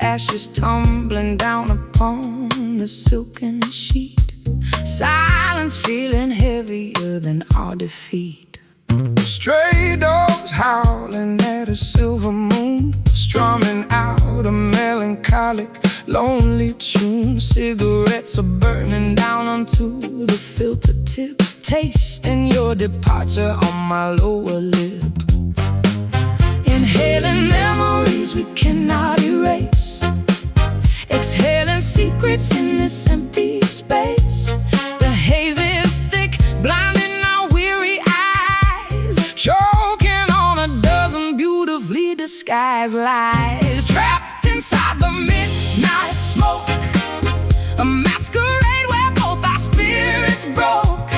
ashes tumbling down upon the silken sheet. Silence feeling heavier than our defeat. Stray dogs howling at a silver moon, strumming out a melancholic, lonely tune. Cigarettes are burning down onto the filter tip, tasting your departure on my lower lip. Inhaling memories we cannot erase, exhaling secrets in this empty space. The haze is thick, blinding our weary eyes, choking on a dozen beautifully disguised lies. Trapped inside the midnight smoke, a masquerade where both our spirits broke,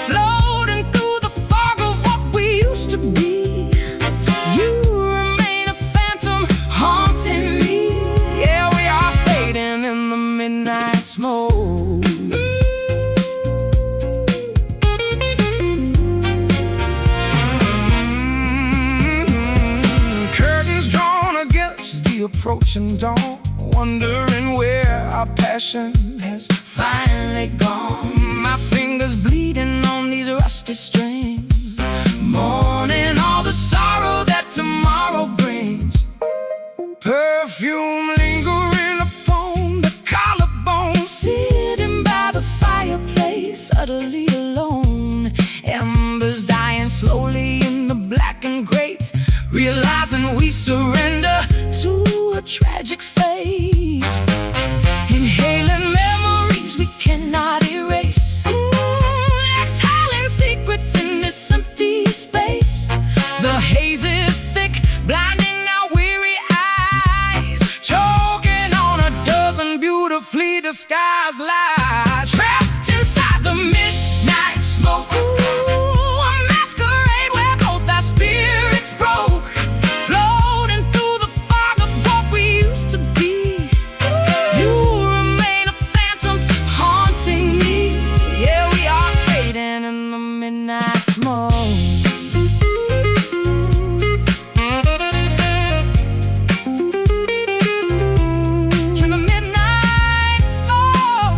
floating through the fog of what we used to be. You remain a phantom haunting me. Yeah, we are fading in the midnight smoke. Curtains drawn against the approaching dawn, wondering where our passion has finally gone. My fingers bleeding on these rusty strings, mourning all the sorrow that tomorrow brings. Perfume lingering upon the collarbone, sitting by the fireplace, utterly alone. Embers dying slowly in the blackened grate, realizing we surrender to a tragic fate. Inhaling memories we cannot erase, exhaling secrets in this empty space. The haze is thick, blinding our weary eyes, choking on a dozen beautifully disguised lies. Trapped inside the midnight smoke, a masquerade where both our spirits broke, floating through the fog of what we used to be. You remain a phantom haunting me. Yeah, we are fading in the midnight smoke. In the midnight smoke.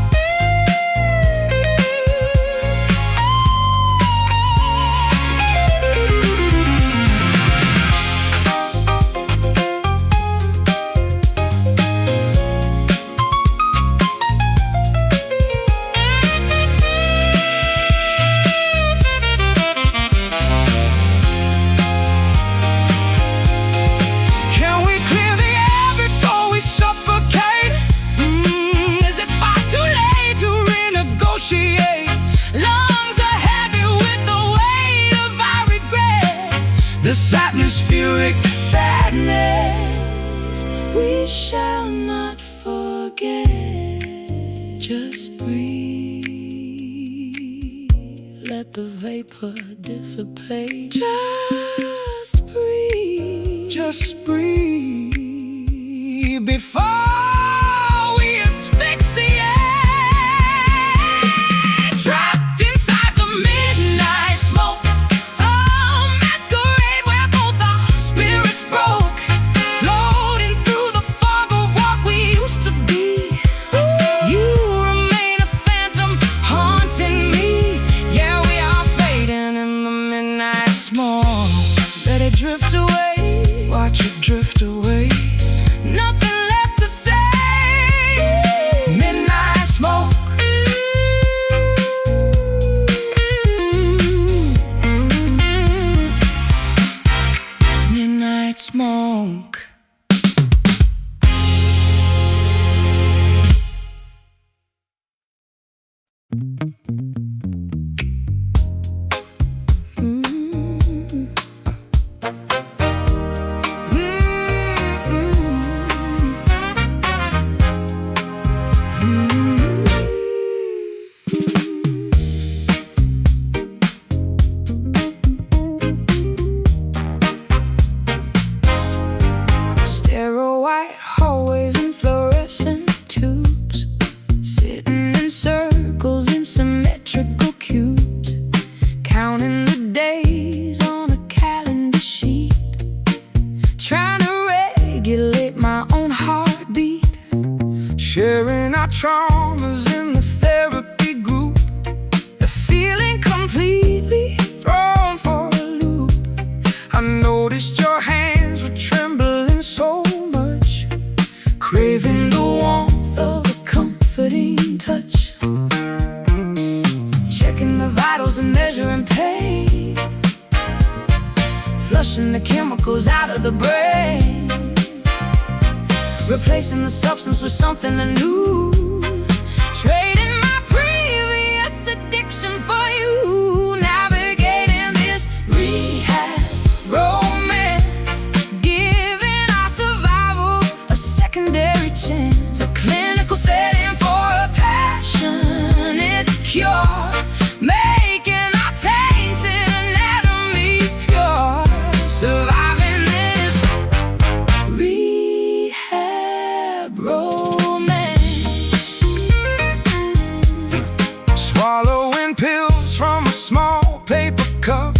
Can we clear the air before we suffocate? Is it far too late to renegotiate? Lungs are heavy with the weight of our regret. This atmospheric sadness we shall not forget. Just breathe, let the vapor dissipate. Just breathe, just breathe before we asphyxiate. Trapped inside the midnight smoke, a masquerade where both our spirits broke, floating through the fog of what we used to be. You remain a phantom haunting me. Yeah, we are fading in the midnight smoke. Let it drift away, watch it drift away. Nothing left to say. sharing our traumas in the therapy group, feeling completely thrown for a loop. I noticed your hands were trembling so much, craving the warmth of a comforting touch, checking the vitals and measuring pain, flushing the chemicals out of the brain, replacing the substance with something new, trading my previous addiction for you, navigating this rehab romance, giving our survival a secondary chance, a clinical setting for a passionate cure, making our tainted anatomy pure, surviving this rehab romance, swallowing pills from a small paper cup,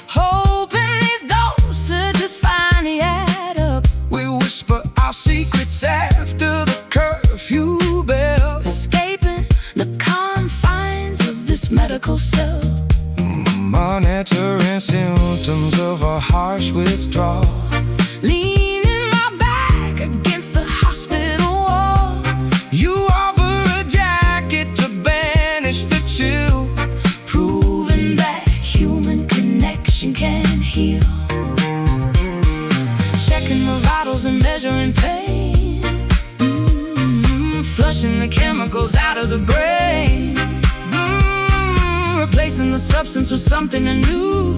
hoping these dosages finally add up. We whisper our secrets after the curfew bell, escaping the confines of this medical cell, monitoring symptoms of a harsh withdrawal, leaning my back against the hospital wall. You offer a jacket to banish the chill, proving that human connection can heal, checking the vitals and measuring pain, flushing the chemicals out of the brain, replacing the substance with something new,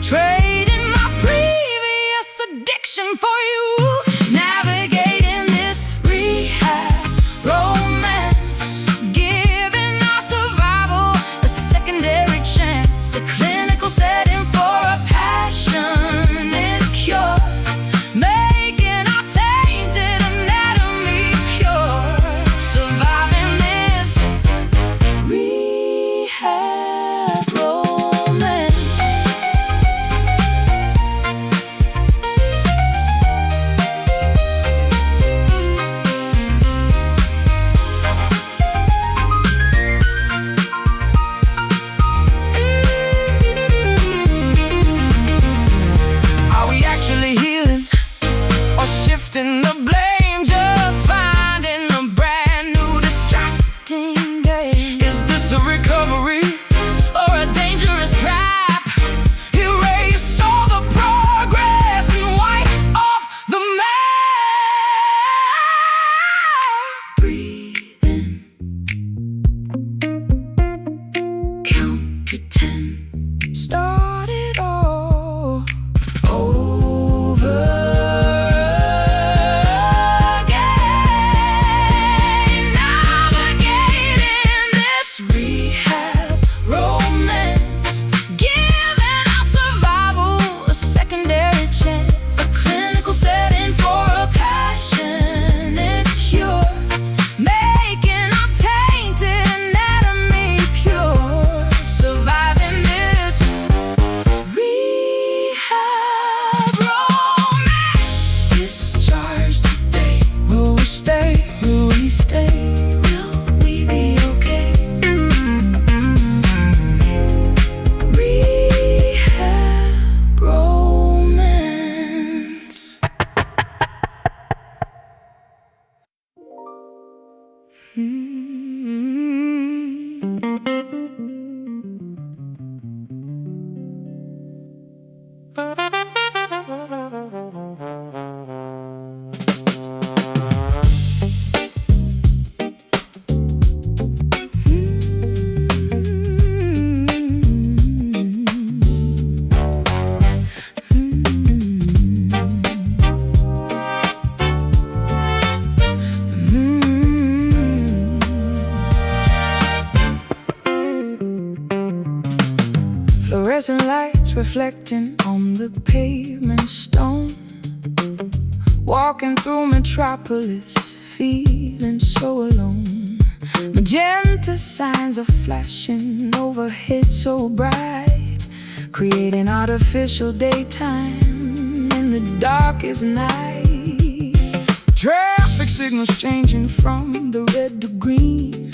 trading my previous addiction for you, navigating this rehab romance, giving our survival a secondary chance, a clinical setting for a passionate cure, making our tainted anatomy pure, surviving this rehab romance. Are we actually healing or shifting the blame? Just finding a brand new distracting game. Is this a recovery or a dangerous trap? Erase all the progress and wipe off the map. Breathe in, count to 10, start it all over again, navigating this rehab romance, giving our survival a secondary chance, a clinical setting for a passionate cure, making our tainted anatomy pure, surviving this rehab romance. Discharged today. Will we stay? Will we stay? Will we be okay? Rehab romance. Fluorescent lights reflecting on the pavement stone, walking through metropolis, feeling so alone. Magenta signs are flashing overhead so bright, creating artificial daytime in the darkest night. Traffic's signals changing from the red to green,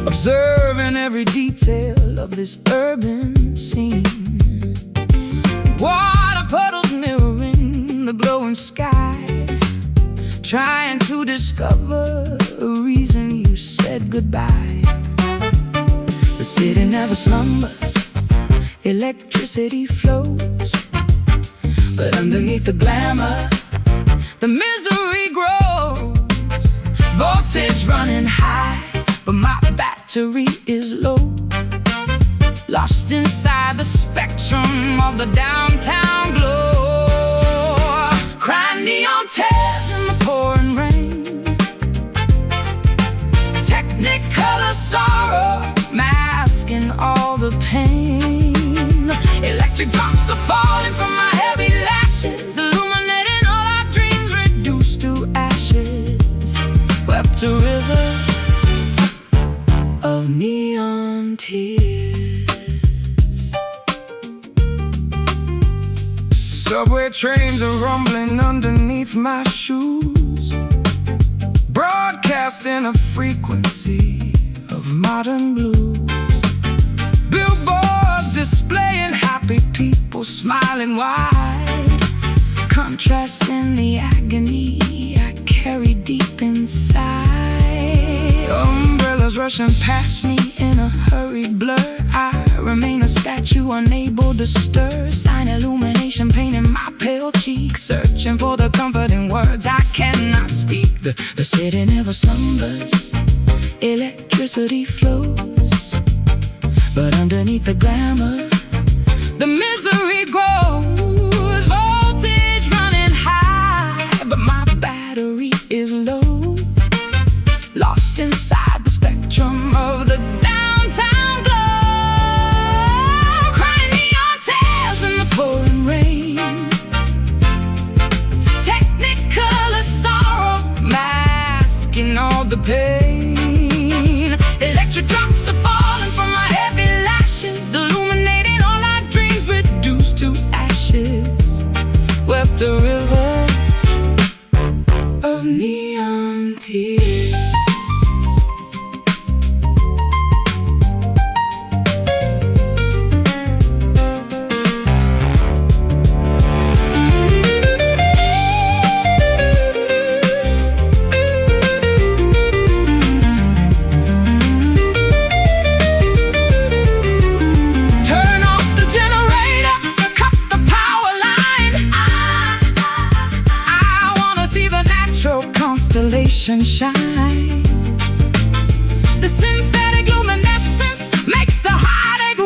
observing every detail of this urban scene. Water puddles mirroring the glowing sky, trying to discover a reason you said goodbye. The city never slumbers, electricity flows, but underneath the glamour, the misery grows. Voltage running high, but my battery is low. Lost inside the spectrum of the downtown glow. Crying neon tears in the pouring rain, technicolor sorrow masking all the pain. Electric drops are falling from my heavy lashes, illuminating all our dreams reduced to ashes. Wept a river of neon tears. Subway trains are rumbling underneath my shoes, broadcasting a frequency of modern blues. Billboards displaying happy people smiling wide, contrasting the agony I carry deep inside. Umbrellas rushing past me in a hurried blur. I remain a statue unable to stir. Sign illumination painting my pale cheek, searching for the comforting words I cannot speak. The city never slumbers, electricity flows, but underneath the glamour, the misery grows. Voltage running high, but my battery is low. Lost inside the spectrum of the downtown glow. Crying neon tears in the pouring rain, technicolor sorrow masking all the pain. Electric drops are falling from my heavy lashes, illuminating all our dreams reduced to ashes. Wept a river of neon tears. Shine. The synthetic luminescence makes the heartache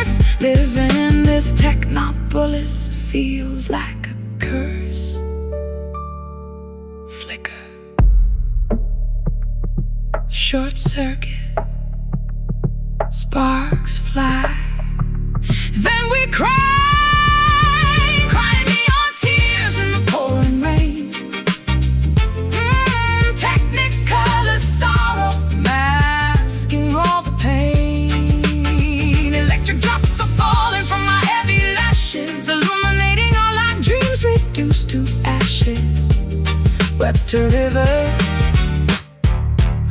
worse. Living in this technopolis feels like a curse. Flicker, short circuit, sparks fly, then we cry. To ashes, wept a river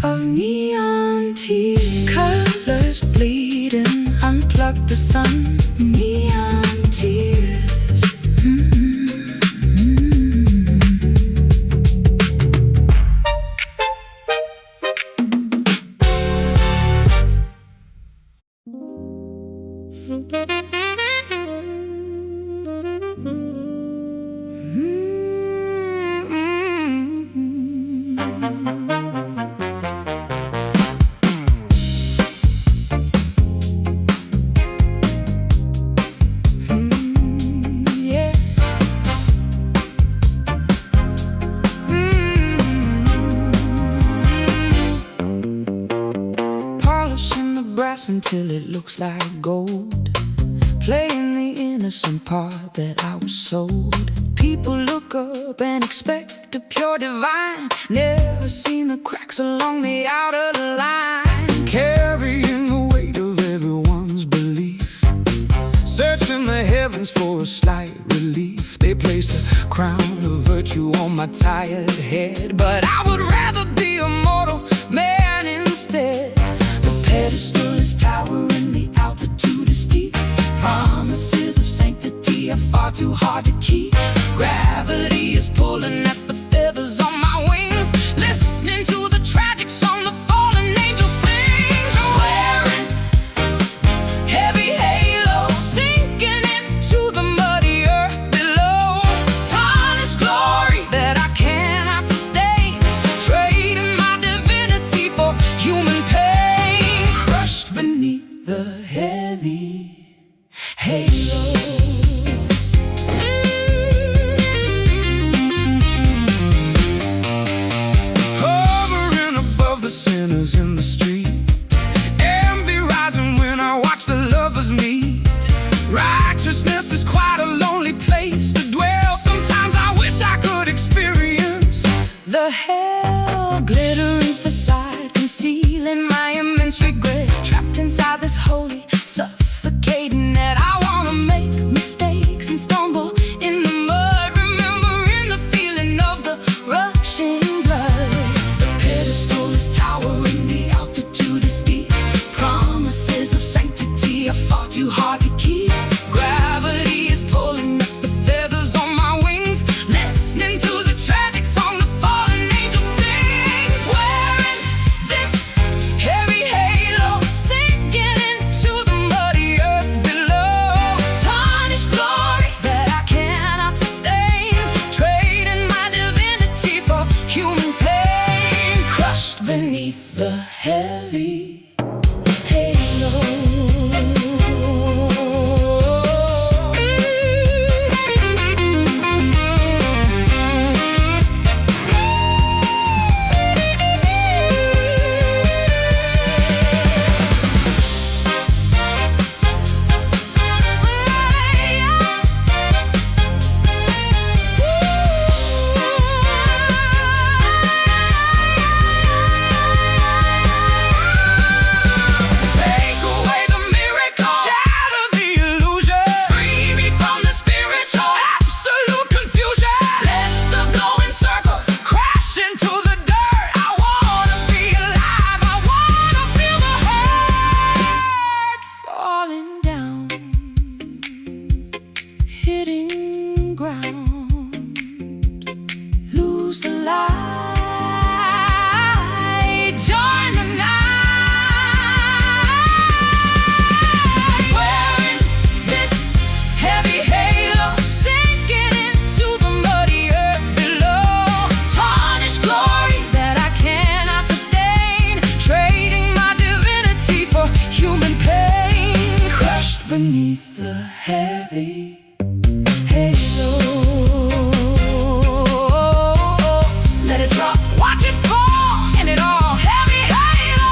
of neon tears. Colors bleeding, unplug the sun. Neon tears. Until it looks like gold, playing the innocent part that I was sold. People look up and expect a pure divine, never seen the cracks along the outer line. Carrying the weight of everyone's belief, searching the heavens for a slight relief. They they placed a crown of virtue on my tired head. But I would rather be a mortal man instead. The pedestal is towering, the altitude is steep. Promises of sanctity are far too hard to keep. Gravity is pulling at the feathers on my wings. Listening to the tragic song the fallen angel sings. Wearing this heavy halo, sinking into the muddy earth below. Tarnished glory that I cannot sustain. Trading my divinity for human pain. Crushed beneath the heavy halo. Hovering above the sinners in the street. Envy rising when I watch the lovers meet. Righteousness is quite a lonely place to dwell. Sometimes I wish I could experience the hell. Glittering beside, concealing my immense regret. Trapped inside this holy, suffocating net. I wanna make mistakes and stumble in the mud, remembering the feeling of the rushing blood. The pedestal is towering, the altitude is steep. Promises of sanctity are far too hard to keep. Gravity is pulling up the feathers on my wings. Listening to the tragic song the fallen angel sings. Wearing this heavy halo, sinking into the muddy earth below. Tarnished glory that I cannot sustain. Trading my divinity for human pain. Crushed beneath the heavy halo. Take away the miracle, shatter the illusion. Free me from the spiritual, absolute confusion. Let the glowing circle crash into the dirt. I wanna be alive, I wanna feel the hurt. Falling down, hitting ground. Lose the light, join the night. Wearing this heavy halo, sinking into the muddy earth below. Tarnished glory that I cannot sustain. Trading my divinity for human pain. Crushed beneath the heavy halo. Let it drop, watch it fall, and it all heavy halo.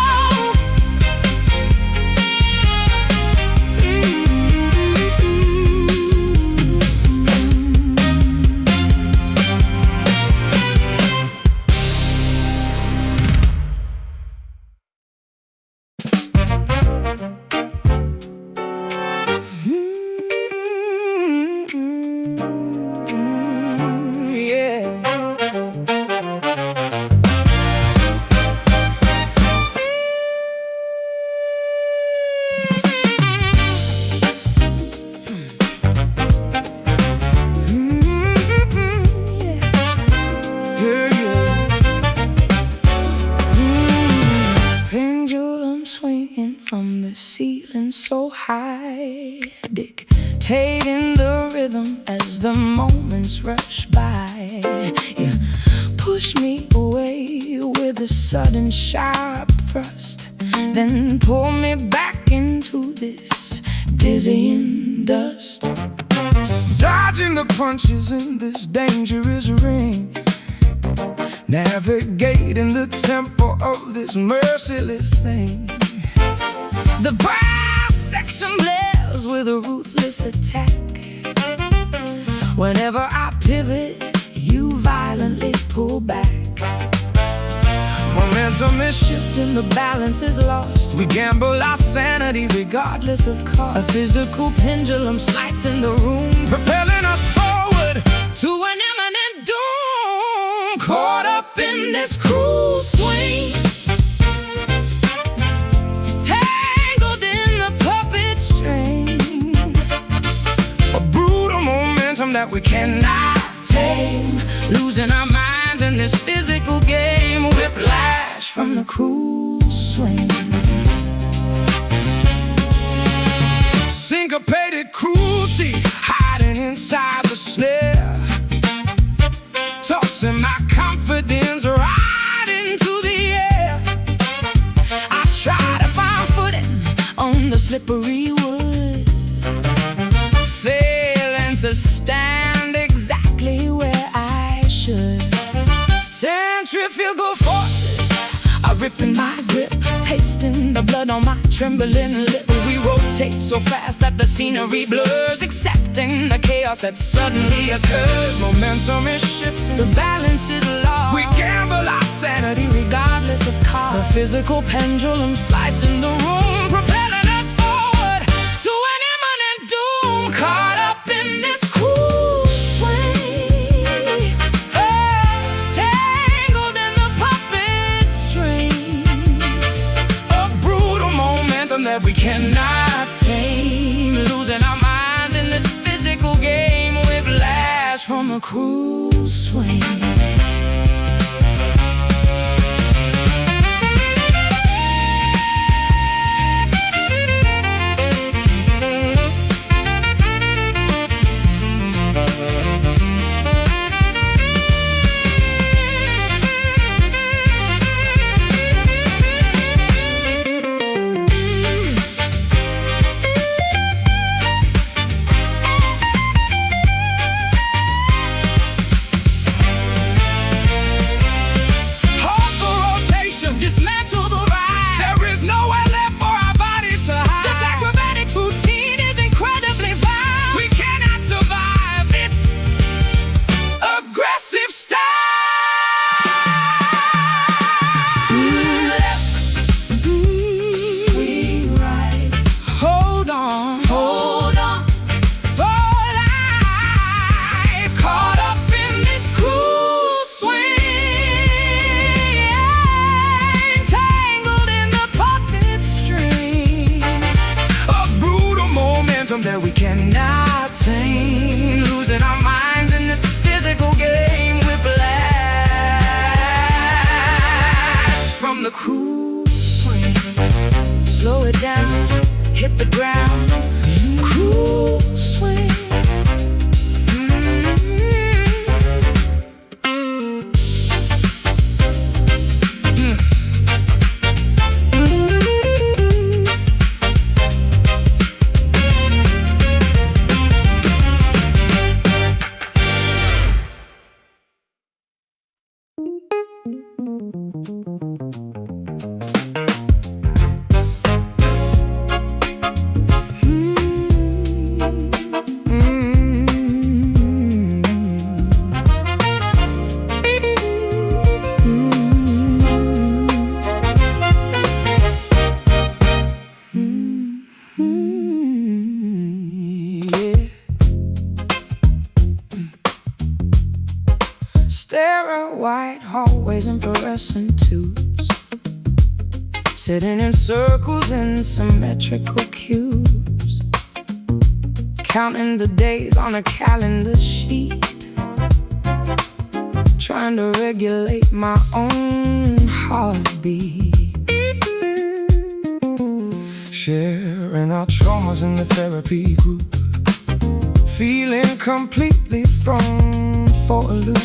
Yeah. Pendulum swinging from the ceiling so high, dictating the rhythm as the moments rush by. You push me away with a sudden sharp thrust, then pull me back into this dizzying dust. Dodging the punches in this dangerous ring, navigating the tempo of this merciless thing. The brass section blares with a ruthless attack. Whenever I pivot, you violently pull back. Momentum is shifting, the balance is lost. We gamble our sanity regardless of cost. A physical pendulum slides in the room, propelling us forward. caught up in this cruel swing, tangled in the puppet string. A brutal momentum that we cannot tame, losing our minds in this physical game. Whiplash from the cruel swing. Syncopated cruelty hiding inside the snare, tossing my confidence right into the air. I try to find footing on the slippery wood, failing to stand exactly where I should. Centrifugal forces are ripping my grip, tasting the blood on my trembling lip. We rotate so fast that the scenery blurs, accepting the chaos that suddenly occurs. Momentum is shifting, the balance is lost. We gamble our sanity regardless of cost. The physical pendulum slicing the room, propelling us forward to an imminent doom. Caught up in this cruel swing, tangled in the puppet string. A brutal momentum that we cannot tame, losing our minds in this physical game. Whiplash from a cruel swing. Dismantle the ride. There is nowhere left for our bodies to hide. This acrobatic routine is incredibly vile. We cannot survive this aggressive style. Swing left, swing right. Hold on, hold on for life. Caught up in this cruel swing, that we cannot tame, losing our minds in this physical game. Whiplash from the cruel swing. Slow it down, hit the ground. Cruel swing. Staring white hallways and fluorescent tubes, sitting in circles in symmetrical cubes, counting the days on a calendar sheet, trying to regulate my own heartbeat. Sharing our traumas in the therapy group, feeling completely thrown for a loop.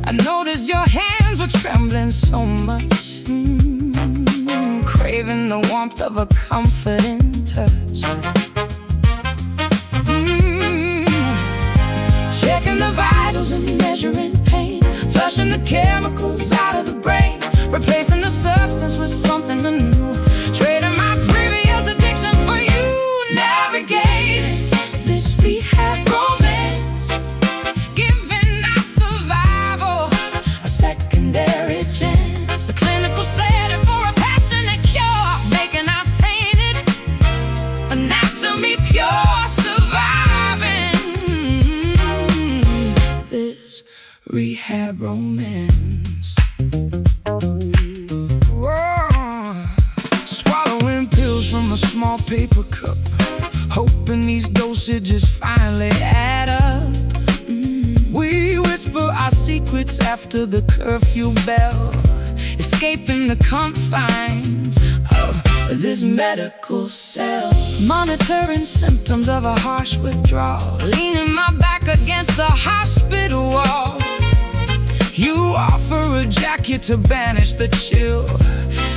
I noticed your hands were trembling so much, craving the warmth of a comforting touch. Checking the vitals and measuring pain, flushing the chemicals out of the brain, replacing the substance with something new, trading my previous addiction for you. Navigating this rehab romance, giving our survival a secondary chance, a clinical setting for a passionate cure, making our tainted anatomy pure, surviving this this rehab romance. Whoa. Swallowing pills from a small paper cup, hoping these dosages finally add up. We whisper our secrets after the curfew bell, escaping the confines of this medical cell. Monitoring symptoms of a harsh withdrawal, leaning my back against the hospital wall. You offer a jacket to banish the chill,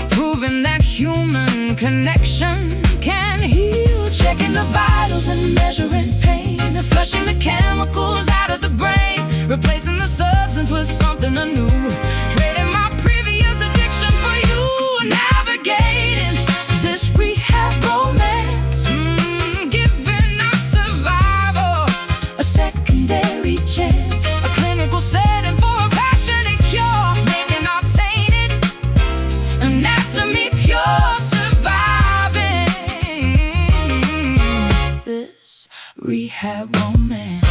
proving that human connection can heal. Checking the vitals and measuring pain, flushing the chemicals out of the brain, replacing the substance with something anew, trading my previous addiction for you. Navigating this rehab romance, giving our survival a secondary chance, a clinical setting for a passionate cure, making our tainted anatomy pure, surviving this rehab romance.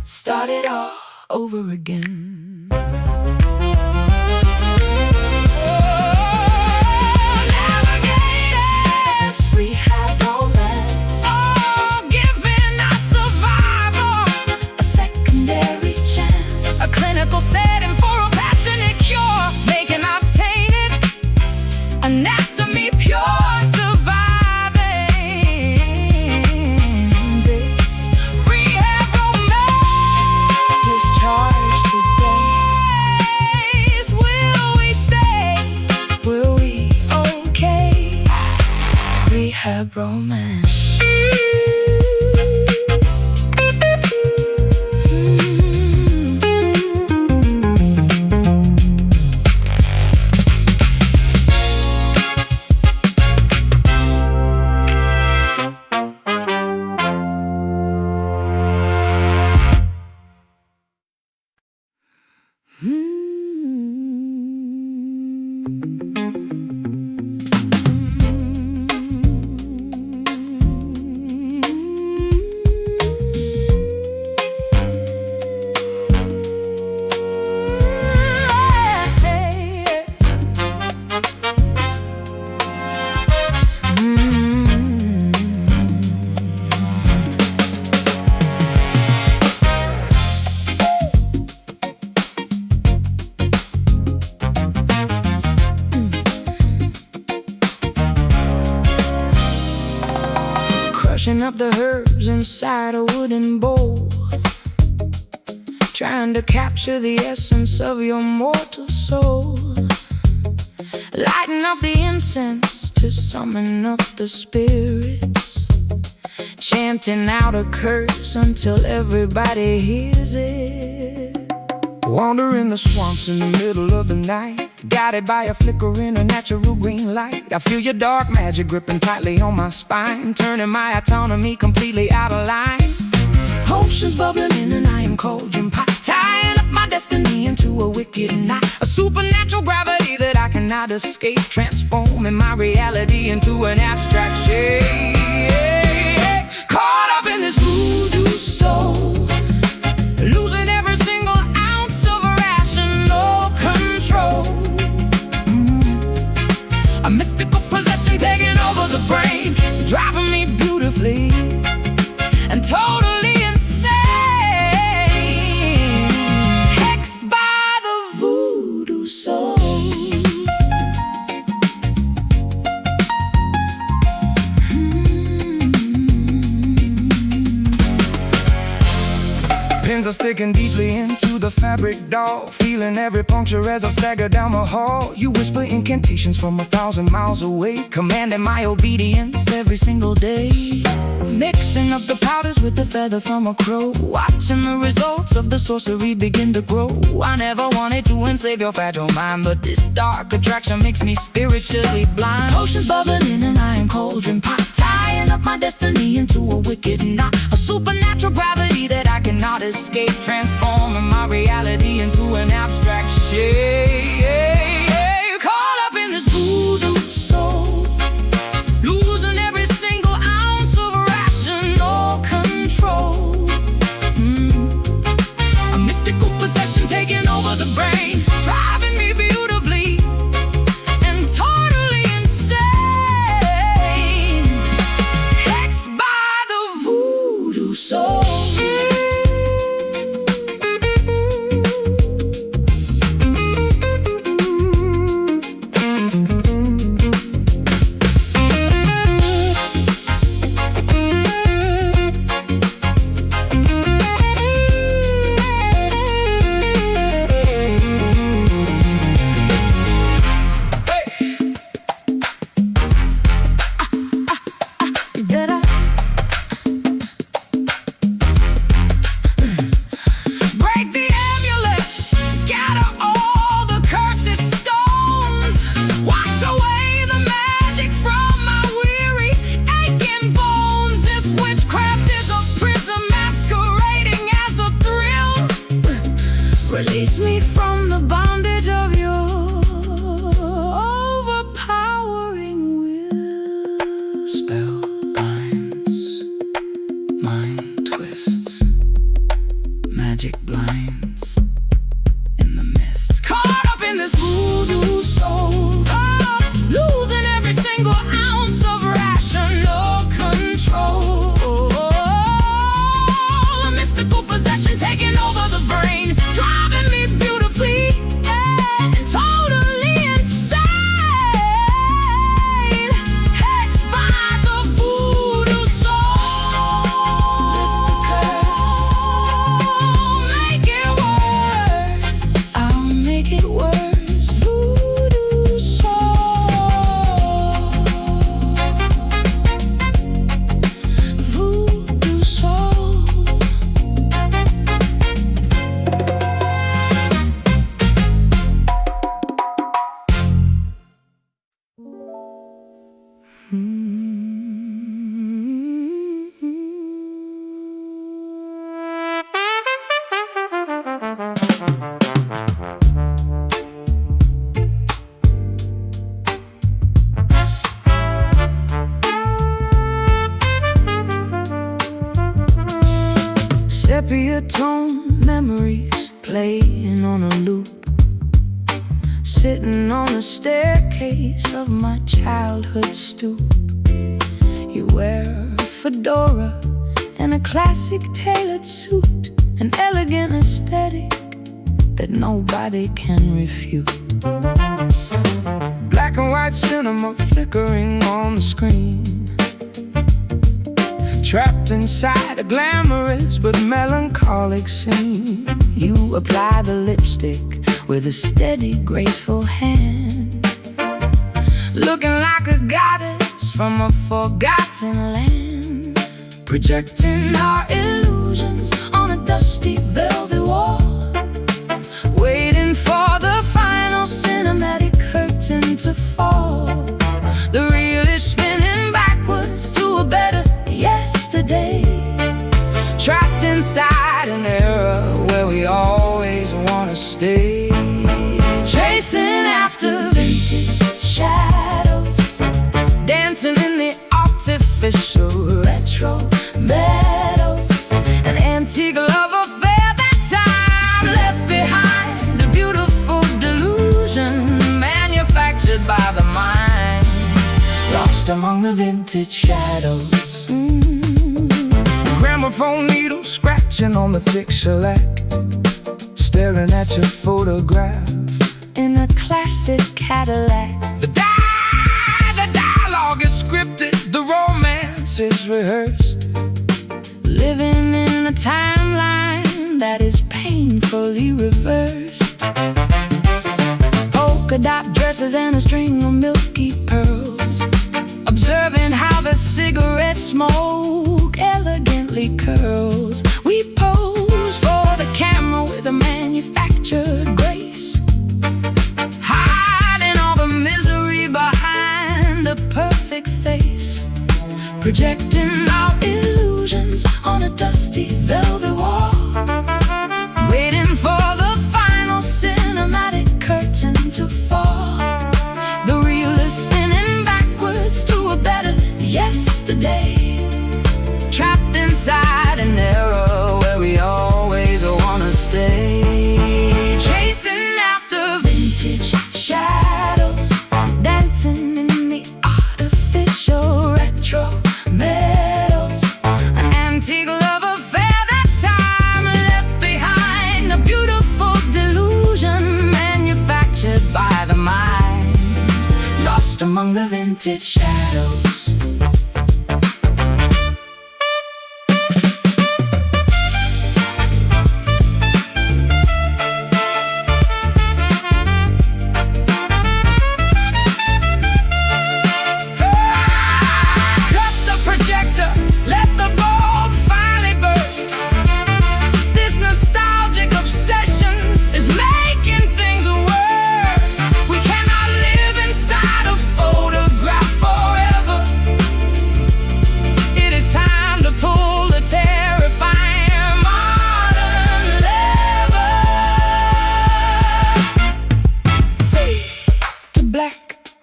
Start it all over again. Navigators, rehab romance, giving our survival a secondary chance, a clinical setting for a passionate cure, making our tainted anatomy pure, rehab romance. Crushing up the herbs inside a wooden bowl, trying to capture the essence of your mortal soul. Lighting up the incense to summon up the spirits, chanting out a curse until everybody hears it. Wandering the swamps in the middle of the night, guided by a flickering, a natural green light. I feel your dark magic gripping tightly on my spine, turning my autonomy completely out of line. Oceans bubbling in an iron cauldron pot, tying up my destiny into a wicked knot. A supernatural gravity that I cannot escape, transforming my reality into an abstract shape. Caught up in this voodoo soul, losing every single ounce of rational control. A mystical possession taking over the brain, driving me beautifully and totally insane. Hexed by the voodoo soul. Pins are sticking deeply into to the fabric doll, feeling every puncture as I stagger down the hall. You whisper incantations from 1,000 miles away, commanding my obedience every single day. Mixing up the powders with the feather from a crow, watching the results of the sorcery begin to grow. I never wanted to enslave your fragile mind, but this dark attraction makes me spiritually blind. Potions bubbling in an iron cauldron pot, tying up my destiny into a wicked knot. A supernatural gravity that I cannot escape, transforming my reality into an abstract shape. Caught up in this voodoo soul, losing every single ounce of rational control. A mystical possession taking over the brain, driving me beautifully and totally insane. Hexed by the voodoo soul. Release me from the bondage of your overpowering will. Spell binds, mind twists, magic blinds in the mist. Caught up in this voodoo soul, losing every single ounce of rational control. A mystical possession taking over the brain, driving me beautifully and totally insane. Hexed by the voodoo soul. Lift the curse, make it worse. I'll make it worse. Voodoo soul. Voodoo soul. Sepia tone memories playing on a loop, sitting on the staircase of my childhood stoop. You wear a fedora and a classic tailored suit, an elegant aesthetic that nobody can refute. Black and white cinema flickering on the screen, trapped inside a glamorous but melancholic scene. You apply the lipstick with a steady, graceful hand, looking like a goddess from a forgotten land, projecting our illusions on a dusty velvet wall, waiting for the final cinematic curtain to fall. The reel is spinning backwards to a better yesterday, trapped inside an era where we always want to stay, chasing after vintage shadows, dancing in the artificial retro meadows, an antique love affair that time left behind, a beautiful delusion manufactured by the mind, lost among the vintage shadows. Gramophone needle scratching on the thick shellac, staring at your photograph in a classic Cadillac. The dialogue is scripted, the romance is rehearsed, living in a timeline that is painful carefully reversed. Polka dot dresses and a string of milky pearls, observing how the cigarette smoke elegantly curls. We pose for the camera with a manufactured grace, hiding all the misery behind a perfect face, projecting our illusions on a dusty velvet wall, waiting for the final cinematic curtain to fall. The reel is spinning backwards to a better yesterday, trapped inside an era where we always wanna stay, chasing after vintage shadows, dancing in the artificial retro meadows, an antique love affair that time left behind, a beautiful delusion manufactured by the mind, lost among the vintage shadows.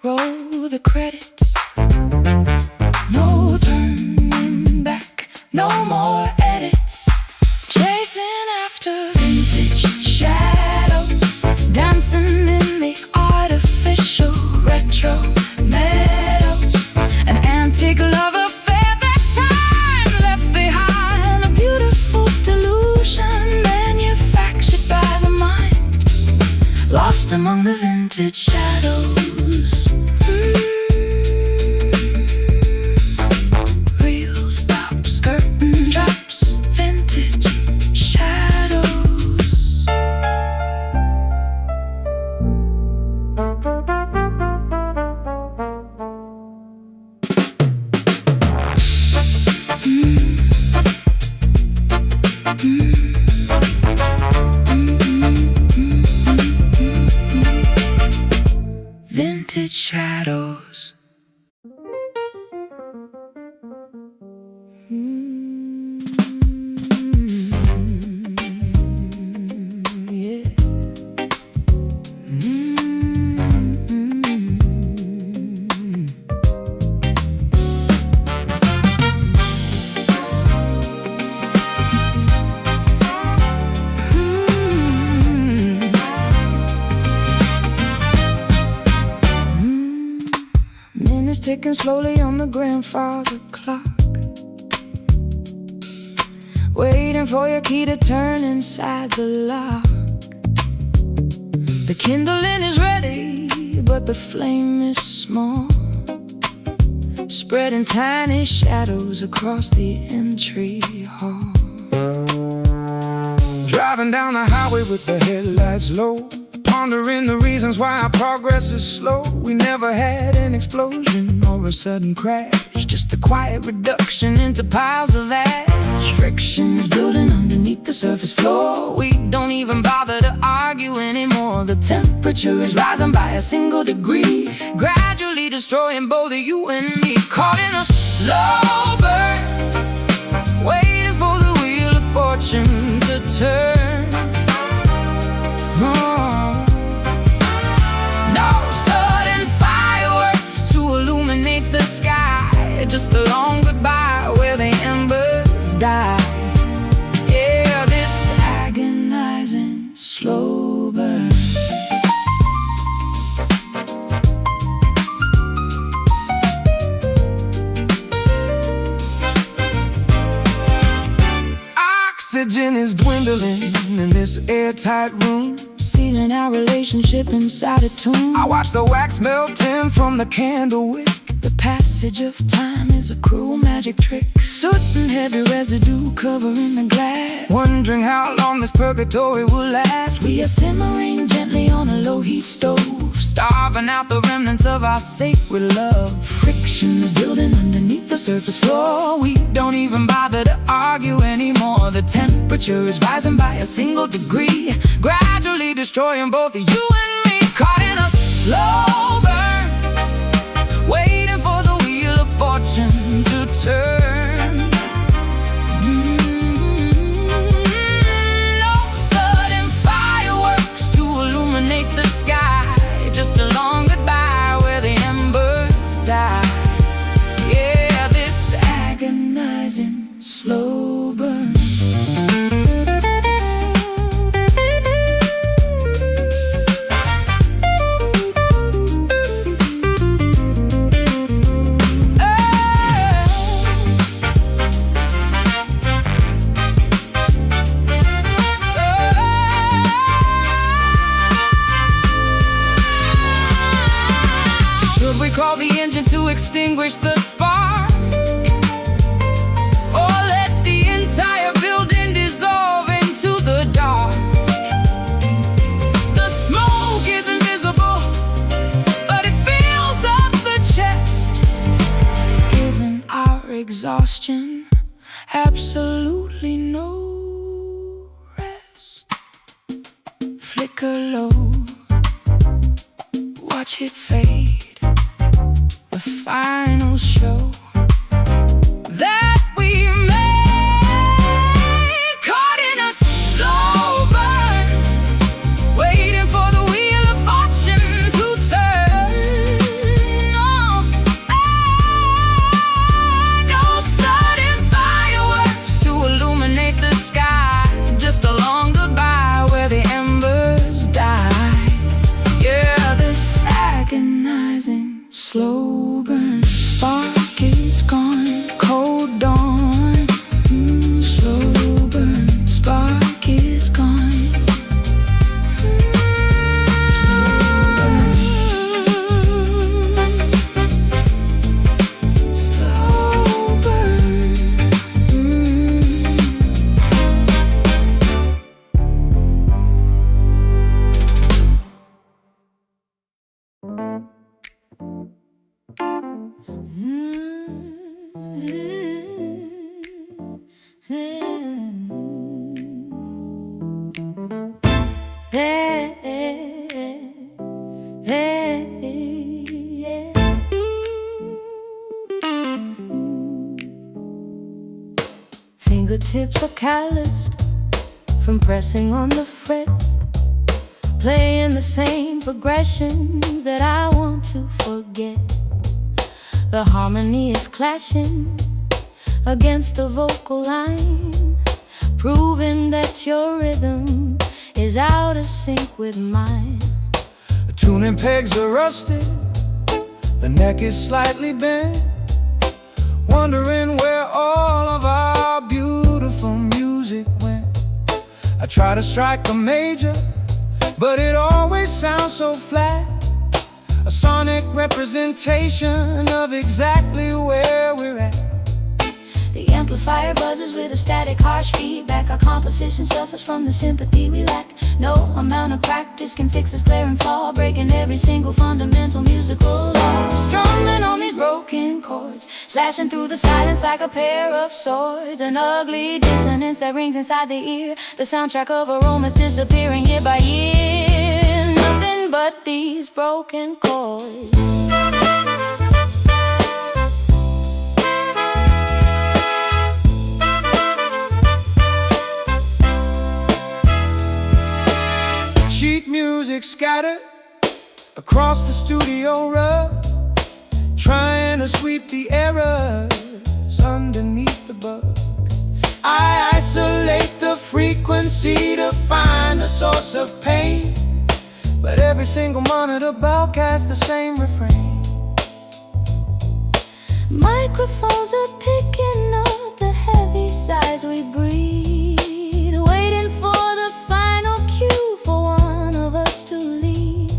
Roll the credits, no turning back, no more edits, chasing after vintage shadows, dancing in the artificial retro meadows, an antique love affair that time left behind, a beautiful delusion manufactured by the mind, lost among the vintage shadows. Reel stops, curtain drops, vintage shadows. Vintage shadows. Yeah. Minutes ticking slowly on the grandfather clock, waiting for your key to turn inside the lock. The kindling is ready, but the flame is small, spreading tiny shadows across the entry hall. Driving down the highway with the headlights low, pondering the reasons why our progress is slow. We never had an explosion or a sudden crash, Just a quiet reduction into piles of ash. Friction is building underneath the surface floor. We don't even bother to argue anymore. The temperature is rising by a single degree, gradually destroying both you and me. Caught in a slow burn, waiting for the wheel of fortune to turn. No sudden fireworks to illuminate the sky, just a long goodbye where the embers die. Yeah, this agonizing slow burn. Oxygen is dwindling in this airtight room, Sealing our relationship inside a tomb. I watch the wax melting from the candle wick, The passage of time is a cruel magic trick. Soot and heavy residue covering the glass. Wondering how long this purgatory will last. We are simmering gently on a low heat stove, Starving out the remnants of our sacred love. friction is building underneath the surface floor. We don't even bother to argue anymore. The temperature is rising by a single degree, gradually destroying both you and me. Caught in a slow burn, waiting for the wheel of fortune to turn. No sudden fireworks to illuminate the sky, just a long goodbye where the embers die. Yeah, this agonizing slow burn. Should we call the engine to extinguish the spark, or let the entire building dissolve into the dark? The smoke is invisible, but it fills up the chest, Given our exhaustion, absolutely no rest. Flicker low, watch it fade. The final show that we made. Caught in a slow burn, waiting for the wheel of fortune to turn. No sudden fireworks to illuminate the sky, just a long goodbye where the embers die. Yeah, this agonizing slow burn. Spark is gone, cold dawn. Slow burn. Spark is gone. Slow burn. Slow burn. Fingertips are calloused from pressing on the fret, playing the same progressions that I want to forget. The harmony is clashing against the vocal line, proving that your rhythm is out of sync with mine. The tuning pegs are rusted, the neck is slightly bent, wondering where all of our beautiful music went. I try to strike a major, but it always sounds so flat. A sonic representation of exactly where we're at. The amplifier buzzes with a static, harsh feedback. Our composition suffers from the sympathy we lack. No amount of practice can fix this glaring flaw, breaking every single fundamental musical law. Strumming on these broken chords, slashing through the silence like a pair of swords. An ugly dissonance that rings inside the ear. The soundtrack of a romance disappearing year by year. Nothing but these broken chords. Sheet music scattered across the studio rug, trying to sweep the errors underneath the bug. I isolate the frequency to find the source of pain, but every single monitor broadcasts the same refrain. Microphones are picking up the heavy sighs we breathe, waiting for the final cue for one of us to leave.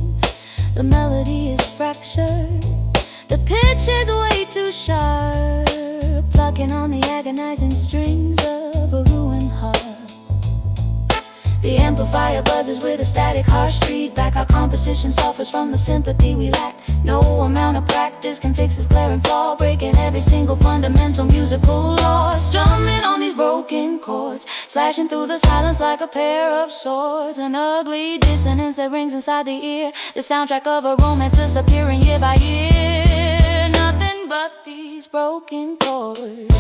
The melody is fractured, the Pitch is way too sharp, plucking on the agonizing strings of a ruined heart. The amplifier buzzes with a static, harsh feedback. Our composition suffers from the sympathy we lack. No amount of practice can fix this glaring flaw, breaking every single fundamental musical law. Strumming on these broken chords, slashing through the silence like a pair of swords. An ugly dissonance that rings inside the ear, the soundtrack of a romance disappearing year by year. Nothing but these broken chords.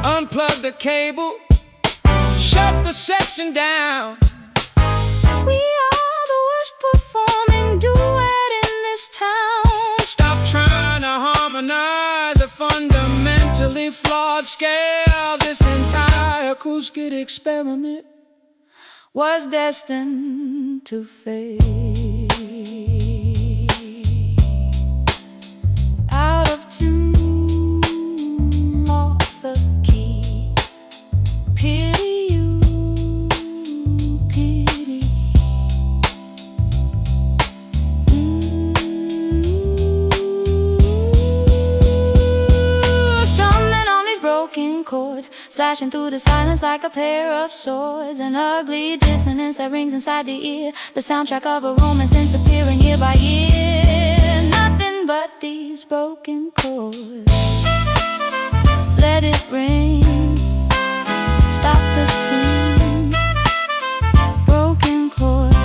Unplug the cable, shut the session down. We are the worst performing duet in this town. Stop trying to harmonize a fundamentally flawed scale. This entire acoustic experiment was destined to fade. Out of tune, lost the key. Pity you, pity. Strumming on these broken chords, slashing through the silence like a pair of swords. An ugly dissonance that rings inside the ear, the soundtrack of a romance disappearing year by year. Nothing but these broken chords. Let it ring, stop the scene. Broken chords.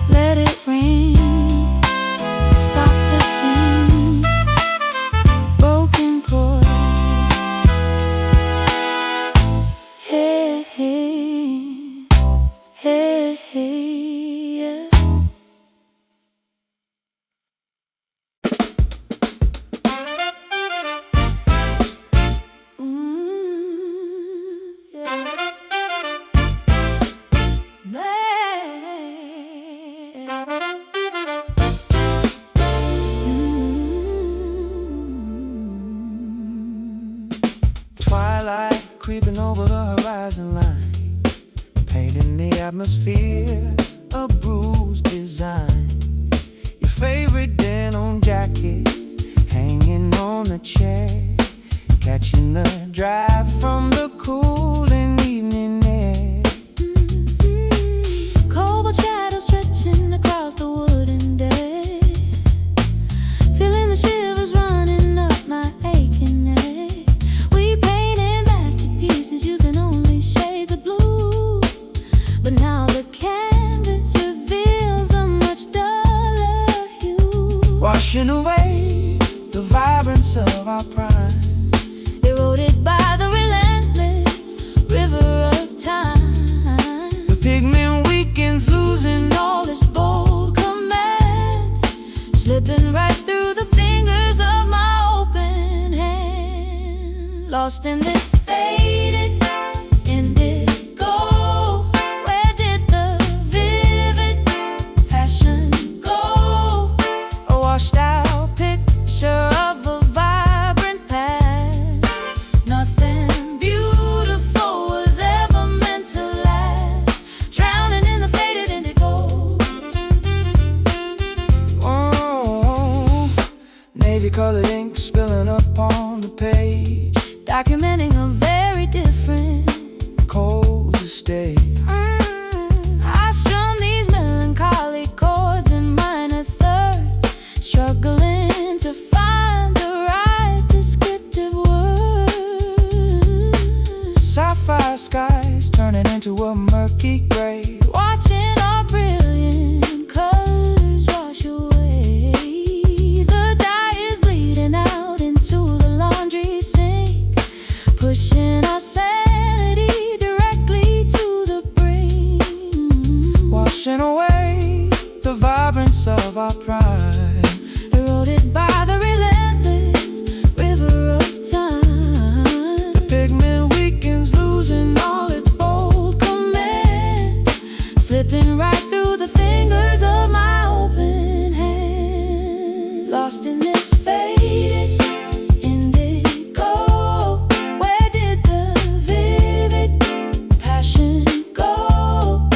Let it ring, stop the scene. Broken chords. Hey, hey, hey, hey, yeah. Twilight creeping over the horizon line, painting the atmosphere, a bruised design. Your favorite denim jacket hanging on the chair, catching the drive from the cooling evening air. Cobalt shadows stretching across the wooden deck, feeling the shivers running up my aching neck. We painted masterpieces using only shades of blue, but now the canvas reveals a much duller hue. Washing away the vibrance of our prime, Eroded by the relentless river of time. the pigment weakens, losing All this bold command, slipping right through the fingers of my open hand. Lost in this faded indigo, where did the vivid passion go? a washed out Picture of a vibrant past. Nothing beautiful was ever meant to last. Drowning in the faded indigo. oh, navy colored ink spilling up on the page. Documenting a pushing away the vibrance of our pride, eroded by the relentless river of time. the pigment weakens, losing all its bold Command, slipping right through the fingers of my open hand. Lost in this faded indigo, where did the vivid passion go?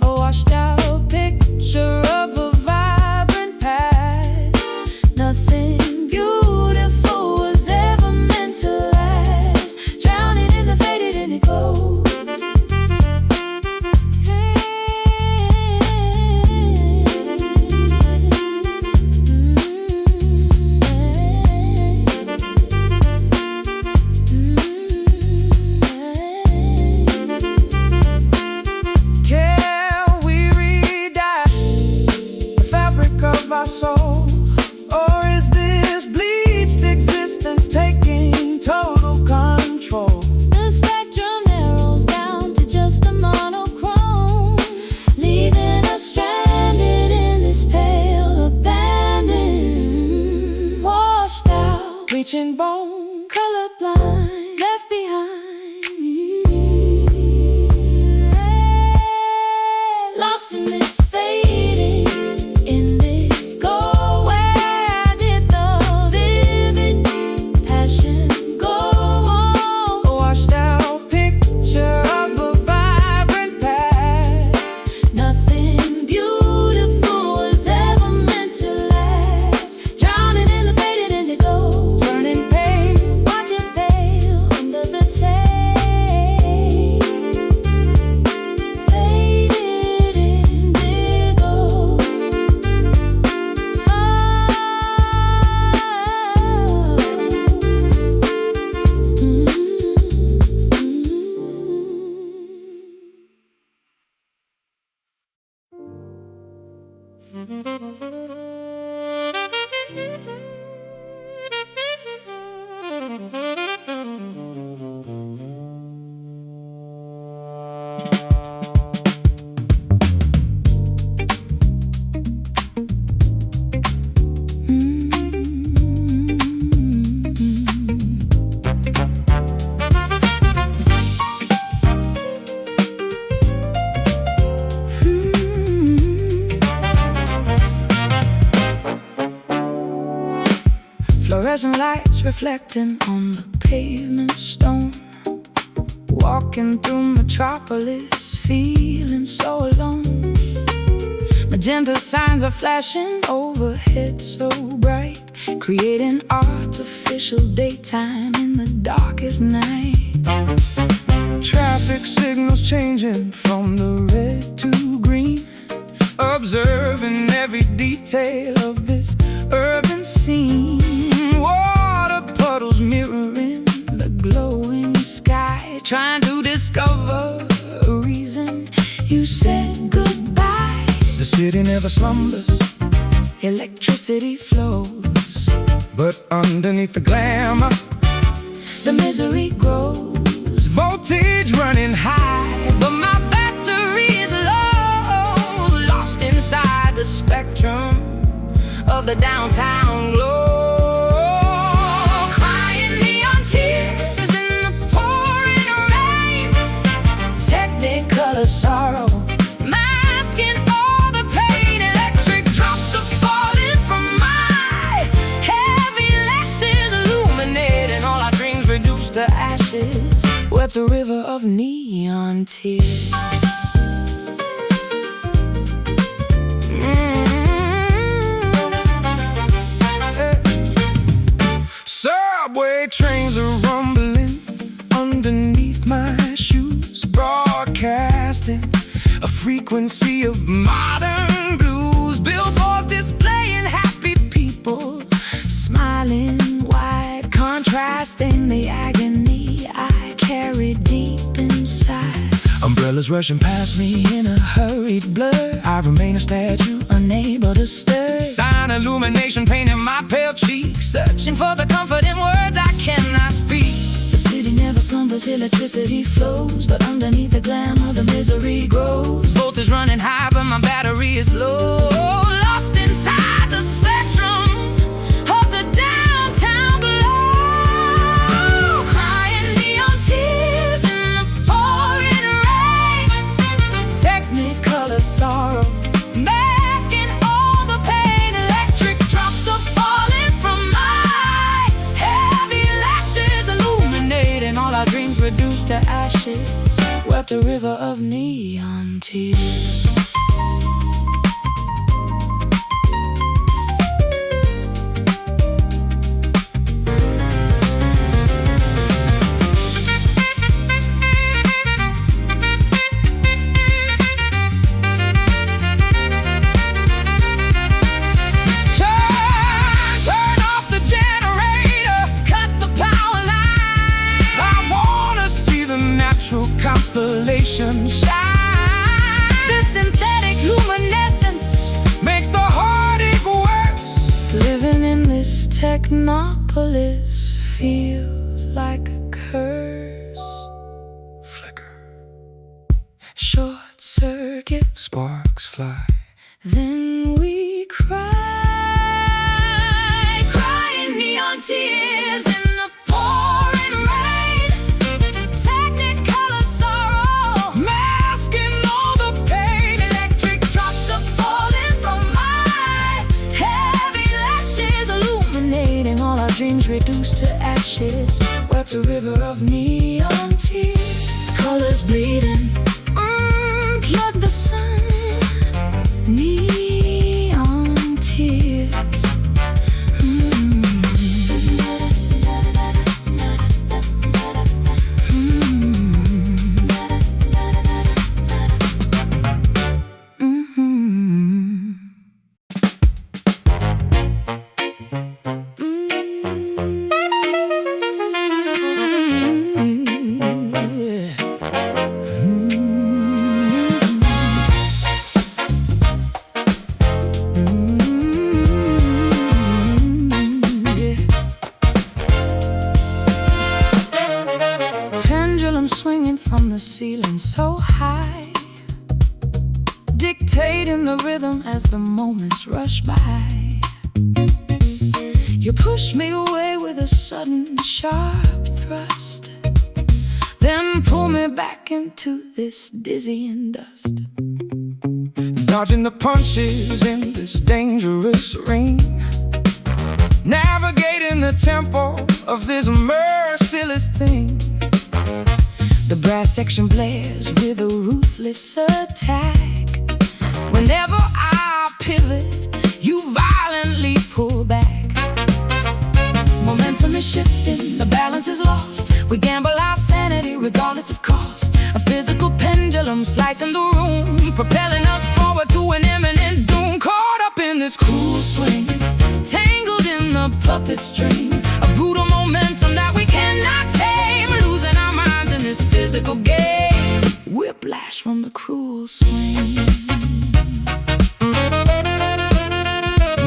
A washed out picture of a vibrant past. Nothing beautiful was ever meant to last, drowning in the faded indigo. Can we re-dye the fabric of our soul? Or is this bleached existence taking total control? The spectrum narrows down to just a monochrome, leaving us stranded in this pale abandon. Washed out, Bleaching bone, colorblind, left behind. Lost in this fading indigo, where did the vivid passion go? a washed out picture of a vibrant past. Nothing beautiful was ever meant to last, drowning in the faded indigo. Turning pale, Watch it pale under the tape. Faded indigo. Fluorescent lights reflecting on the pavement stone. Walking through metropolis, feeling so alone. Magenta signs are flashing overhead so bright, creating artificial daytime in the darkest night. traffic signals changing from the red to green, observing every detail of this urban scene. Water puddles mirroring the glowing sky, trying to discover a reason you said goodbye. The city never slumbers, electricity flows, but underneath the glamour, the misery grows. Voltage running high, But my battery is low, lost inside the spectrum of the downtown glow. Crying neon tears in the pouring rain, technicolor sorrow masking all the pain. Electric drops are falling from my heavy lashes, illuminating all our dreams reduced to ashes. Wept a river of neon tears. Subway trains are rumbling underneath my shoes, broadcasting a frequency of modern blues. Billboards displaying happy people, smiling wide, contrasting the agony I carry deep inside. Umbrellas rushing past me in a hurried blur, I remain a statue, Unable to stir, sign illumination painting my pale cheeks, searching for the comfort in words I cannot speak. The city city never slumbers, electricity flows, but underneath the glamour the misery grows. Voltage running high but my battery is low, lost inside the spectrum of the downtown glow. Crying neon tears in the pouring rain, technicolor sorrow masking all the pain. Electric drops are falling from my heavy lashes, illuminating all our dreams reduced to ashes. Wept a river of neon tears. Constellation shine. This synthetic luminescence makes the heartache worse. Living in this technopolis feels like a curse. Flicker, short circuit, sparks fly. Then we cry, crying neon tears in the pouring rain. Technicolor sorrow masking all the pain. Electric drops are falling from my heavy lashes, illuminating all our dreams reduced to ashes. Wept a river of neon tears, colors bleeding, unplug the sun. Neon tears. Swinging from the ceiling so high, dictating the rhythm as the moments rush by. You push me away with a sudden sharp thrust, then pull me back into this dizzying dust. Dodging the punches in this dangerous ring, navigating the tempo of this merciless thing. The brass section blares with a ruthless attack. Whenever I pivot, you violently pull back. Momentum is shifting, the balance is lost. We gamble our sanity regardless of cost. A physical pendulum slicing the room, propelling us forward to an imminent doom. Caught up in this cruel swing, tangled in the puppet string. A brutal momentum that we cannot tame, losing our minds in this physical game. Whiplash from the cruel swing.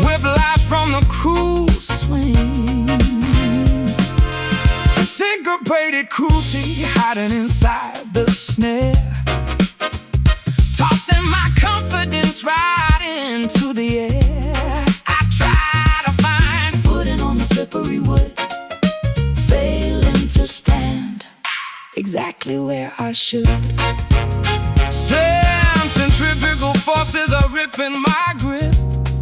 Whiplash from the cruel Swing. syncopated cruelty hiding inside the snare, Tossing my confidence right into the air. I try to find footing on the slippery wood, failing to stand exactly where I should. centrifugal forces are ripping my grip.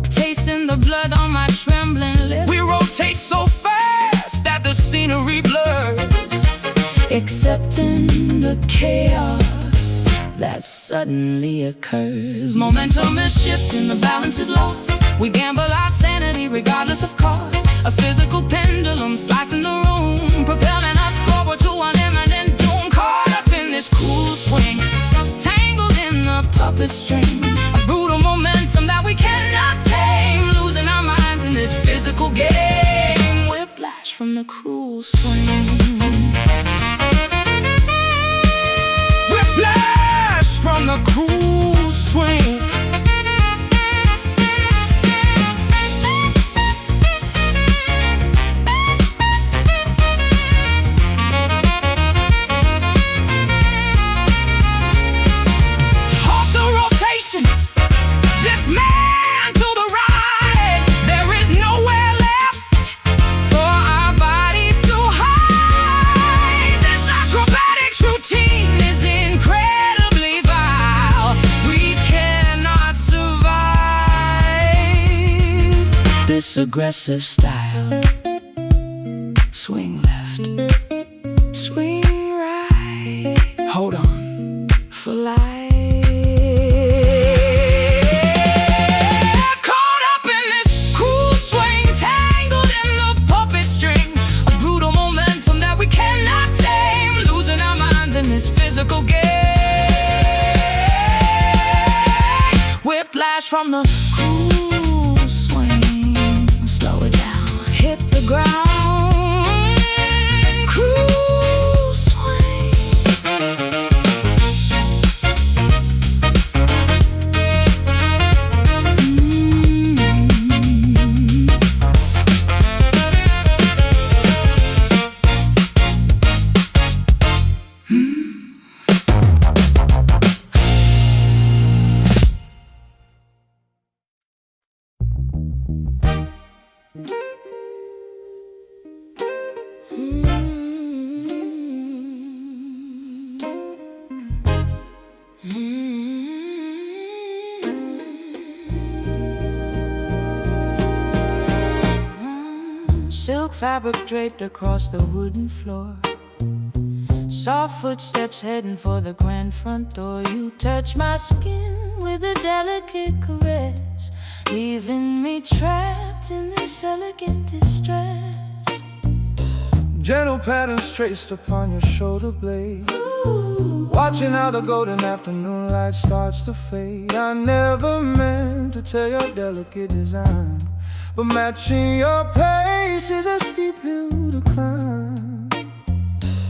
Tasting the blood on my trembling lips. We rotate so fast that the scenery blurs, accepting the chaos that suddenly occurs. Momentum is shifting, the balance is lost. We gamble our sanity regardless of cost. A physical pendulum slicing the room, propelling us forward to an imminent doom. Caught up in this cruel swing, tangled in the puppet string. A brutal momentum that we cannot tame, losing our minds in this physical game. Whiplash from the cruel swing. whiplash from the cruel swing. this aggressive style. Swing left, swing right. Hold on for life. Caught up in this cruel swing, tangled in the puppet string. A brutal momentum that we cannot tame, losing our minds in this physical game. Whiplash from the cruel swing. Slow it down, hit the ground. Silk fabric draped across the wooden floor. Soft footsteps heading for the grand front door. You touch my skin with a delicate caress, leaving me trapped in this elegant distress. Gentle patterns traced upon your shoulder blade. Ooh. Watching how the golden afternoon light starts to fade. I never meant to tell your delicate design, but matching your pace is a steep hill to climb.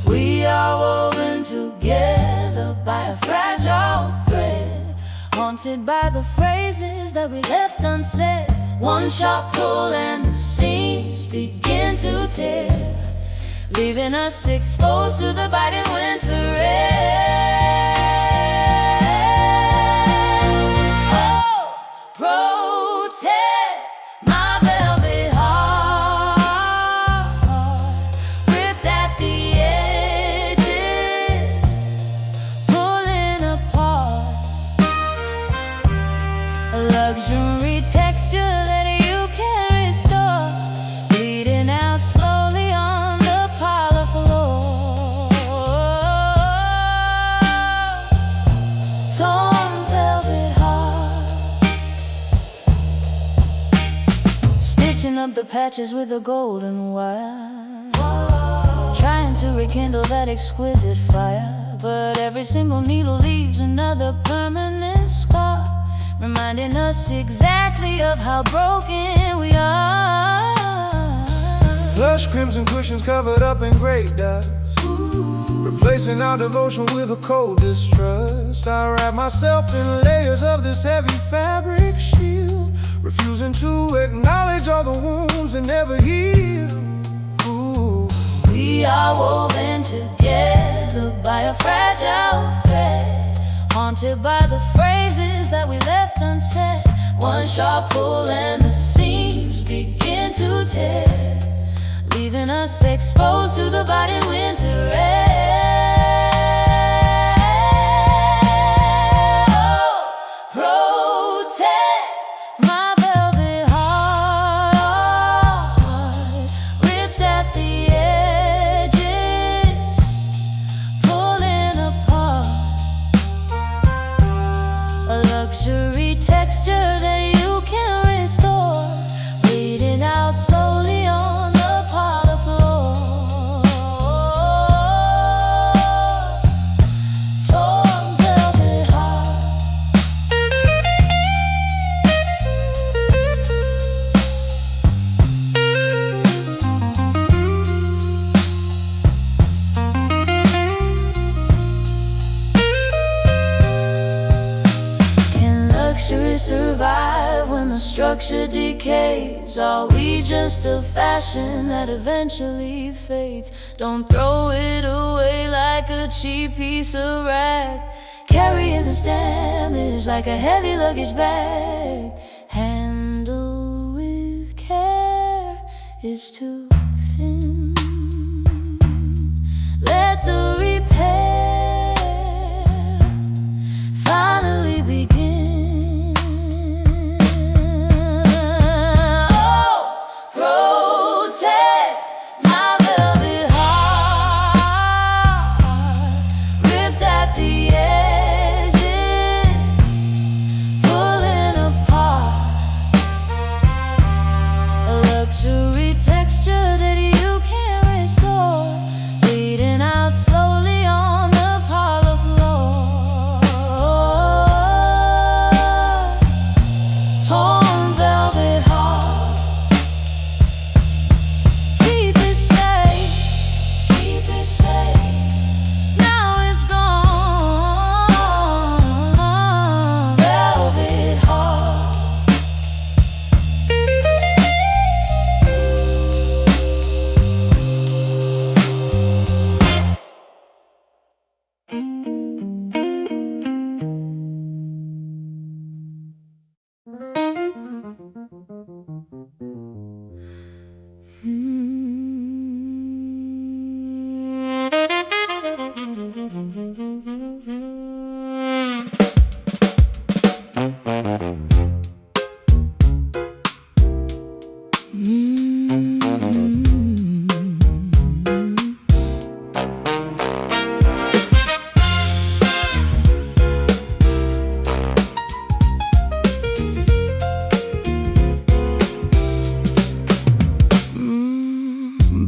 We are woven together by a fragile thread, haunted by the phrases that we left unsaid. One sharp pull and the seams begin to tear, leaving us exposed to the biting winter air. Oh, protect my velvet heart, ripped at the edges, pulling apart. A luxury texture that you can restore, bleeding out slowly on the parlor floor. Torn velvet heart, stitching up the patches with a golden wire, trying to rekindle that exquisite fire, but every single needle leaves another permanent scar, reminding us exactly of how broken we are. Plush crimson cushions covered up in great dust, replacing our devotion with a cold distrust. I wrap myself in layers of this heavy fabric shield, refusing to acknowledge all the wounds that never heal. Ooh. We are woven together by a fragile thread, haunted by the phrases that we left unsaid. One sharp pull and the seams begin to tear, leaving us exposed to the biting winter air. Oh, protect my velvet heart, ripped at the edges, pulling apart. A luxury texture that you can restore, bleeding out slowly on the parlor floor. Torn velvet heart. Can luxury survive when the structure decays? Are we just a fashion that eventually fades? Don't throw it away like a cheap piece of rag, carrying this damage like a heavy luggage bag. Handle with care is too thin. Let the repair finally begin. Oh,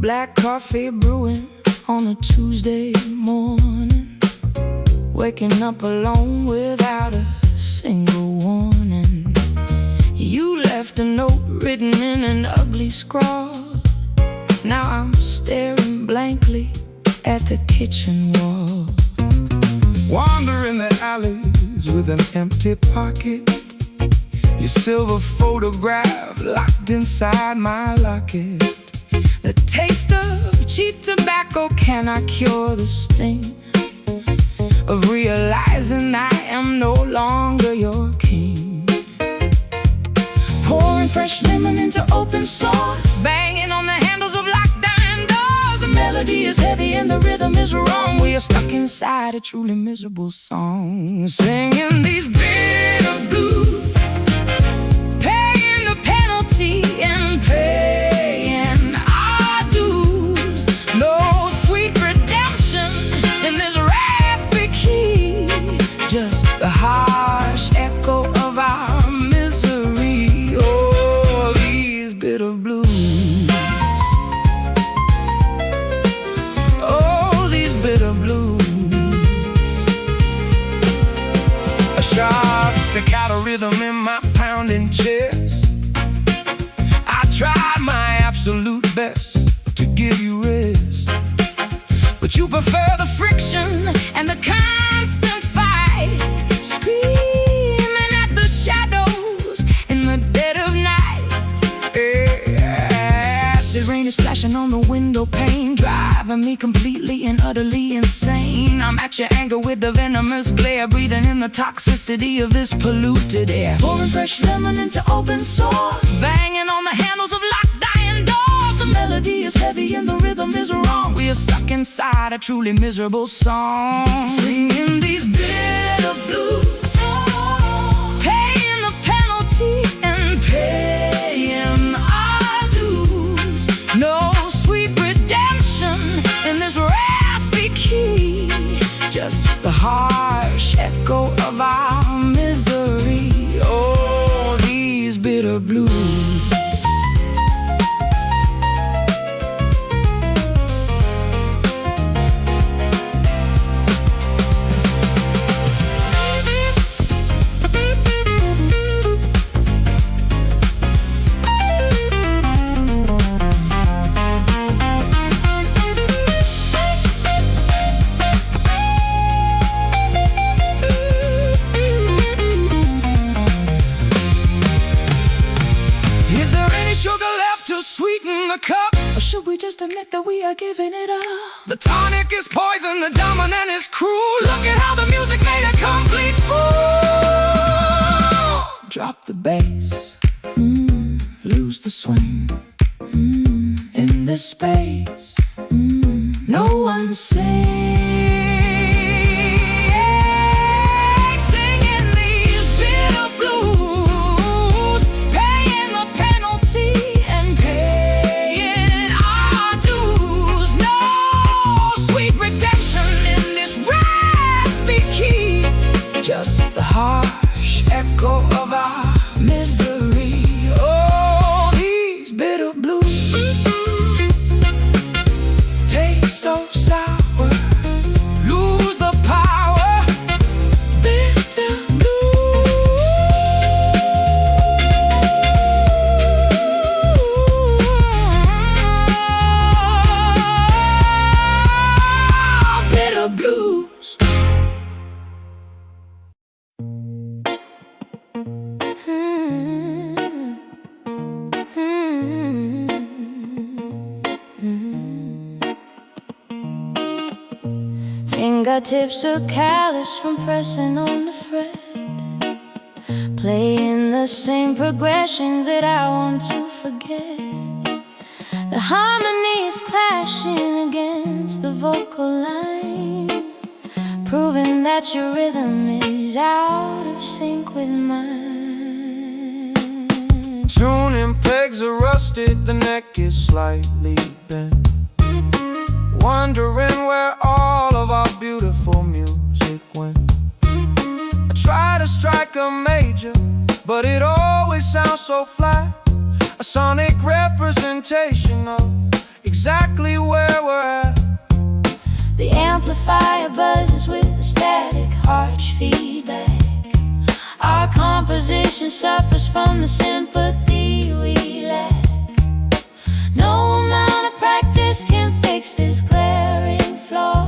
black coffee brewing on a Tuesday morning, waking up alone without a single warning. You left a note written in an ugly scrawl. Now I'm staring blankly at the kitchen wall. Wandering the alleys with an empty pocket, your silver photograph locked inside my locket. The taste of cheap tobacco cannot cure the sting of realizing I am no longer your king. Pouring fresh lemon into open sores, banging on the handles of locked iron doors. The melody is heavy and the rhythm is wrong. We are stuck inside a truly miserable song, singing these bitter blues, paying the penalty and paying our dues. No sweet redemption in this raspy key, just the harsh echo of our misery. Oh, these bitter blues. Oh, these bitter blues. A sharp staccato rhythm in my pounding chest. I tried my absolute best to give you rest, but you prefer the friction and the constant fight, screaming at the shadows in the dead of night. Acid rain is splashing on the window pane, driving me completely and utterly insane. I'm at your anger with the venomous glare, breathing in the toxicity of this polluted air. Pouring fresh lemon into open sores, banging on the handles of locked iron doors. The melody is heavy and the rhythm is wrong. We are stuck inside a truly miserable song, singing these bitter blues, paying the penalty and paying our dues. No sweet redemption in this raspy key, just the harsh echo of our misery. Oh, these bitter blues. Sweeten the cup, or should we just admit that we are giving it up? The tonic is poison, the dominant is cruel. Look at how the music made a complete fool. Drop the bass, lose the swing, in this space, no one sings. Just the harsh echo of our misery. Oh, these bitter blues taste so sour, lose the power. Bitter blues. Bitter blues. Fingertips are callous from pressing on the fret, playing the same progressions that I want to forget. The harmony is clashing against the vocal line, proving that your rhythm is out of sync with mine. Tuning pegs are rusted, the neck is slightly bent, wondering where all of our beautiful music went. I try to strike a major, but it always sounds so flat. A sonic representation of exactly where we're at. The amplifier buzzes with the static, harsh feedback. Our composition suffers from the sympathy we lack. No amount of practice can fix this glaring flaw,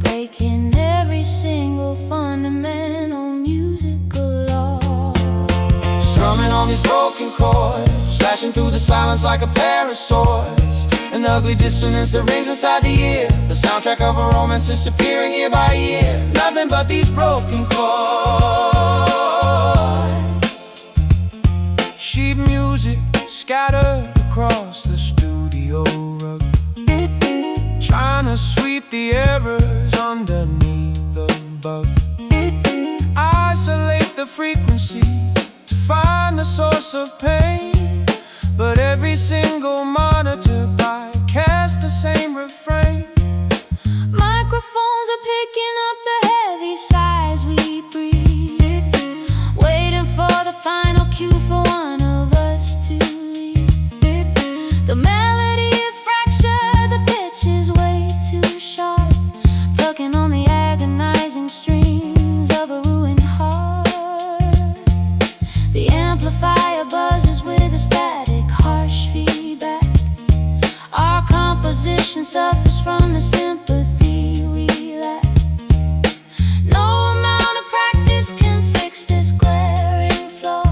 breaking every single fundamental musical law. Strumming on these broken chords, slashing through the silence like a pair of swords. An ugly dissonance that rings inside the ear, the soundtrack of a romance disappearing year by year. Nothing but these broken chords. Sheet music scattered across the studio rug, trying to sweep the errors underneath the bug. Isolate the frequency to find the source of pain, but every single monitor bycasts the same refrain. Microphones are picking up the heavy sighs we breathe, waiting for the final cue for one of us to leave. The melody is fractured, the pitch is way too sharp, plucking on the agonizing strings of a ruined heart. The amplifier buzzes with a static, harsh feedback. Our composition suffers from the sympathy we lack. No amount of practice can fix this glaring flaw,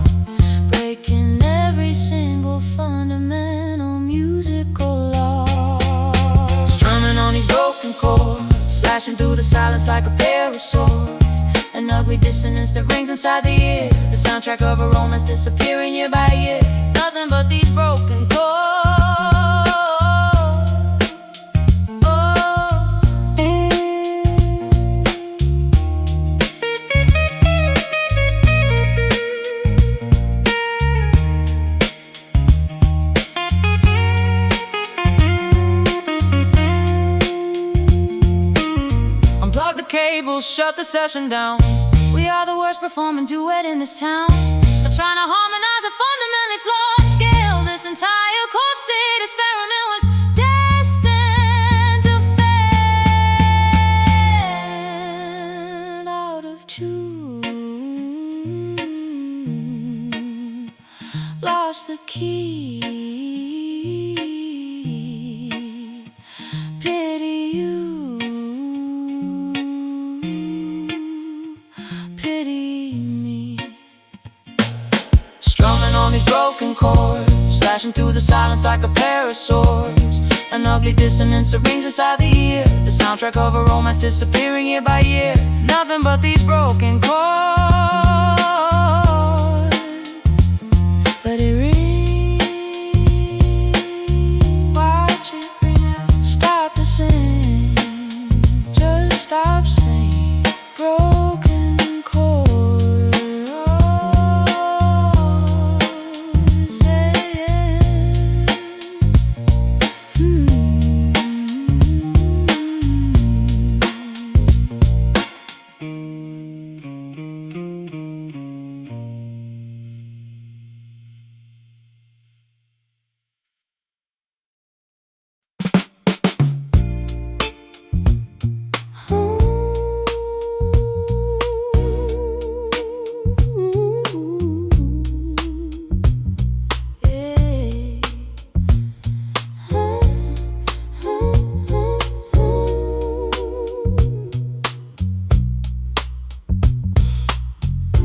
breaking every single fundamental musical law. Strumming on these broken chords, slashing through the silence like a pair of swords. An ugly dissonance that rings inside the ear, the soundtrack of a romance disappearing year by year. Nothing but these broken chords. Unplug the cables, shut the session down. We are the worst performing duet in this town. Stop trying to harmonize a fundamentally flawed scale. This entire corset experiment was destined to fail out of tune. Lost the key. Pity you. On these broken chords, slashing through the silence like a pair of swords. An ugly dissonance that rings inside the ear, the soundtrack of a romance disappearing year by year. Nothing but these broken chords. Let it ring, watch it ring out. Stop the sing, just stop singing. Broken chords.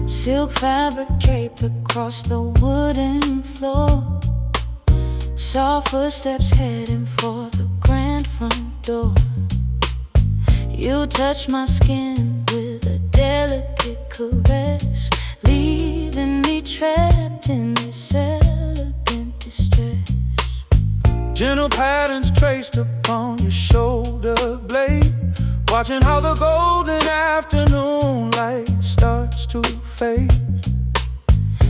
Silk fabric draped across the wooden floor. Soft footsteps heading for the grand front door. You touch my skin with a delicate caress, leaving me trapped in this elegant distress. Gentle patterns traced upon your shoulder blade, watching how the golden afternoon light starts to fade.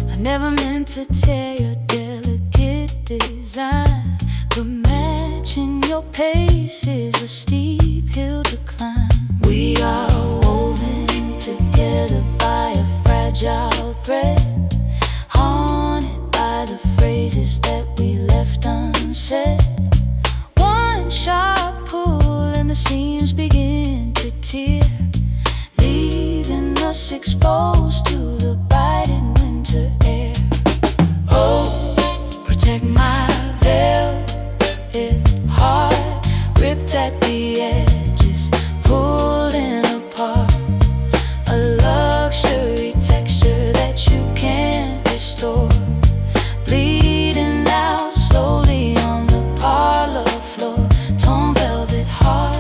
I never meant to tear your delicate design, but matching your pace is a steep hill to climb. We are woven together by a fragile thread, haunted by the phrases that we left unsaid. One bleeding out slowly on the parlor floor, torn velvet heart.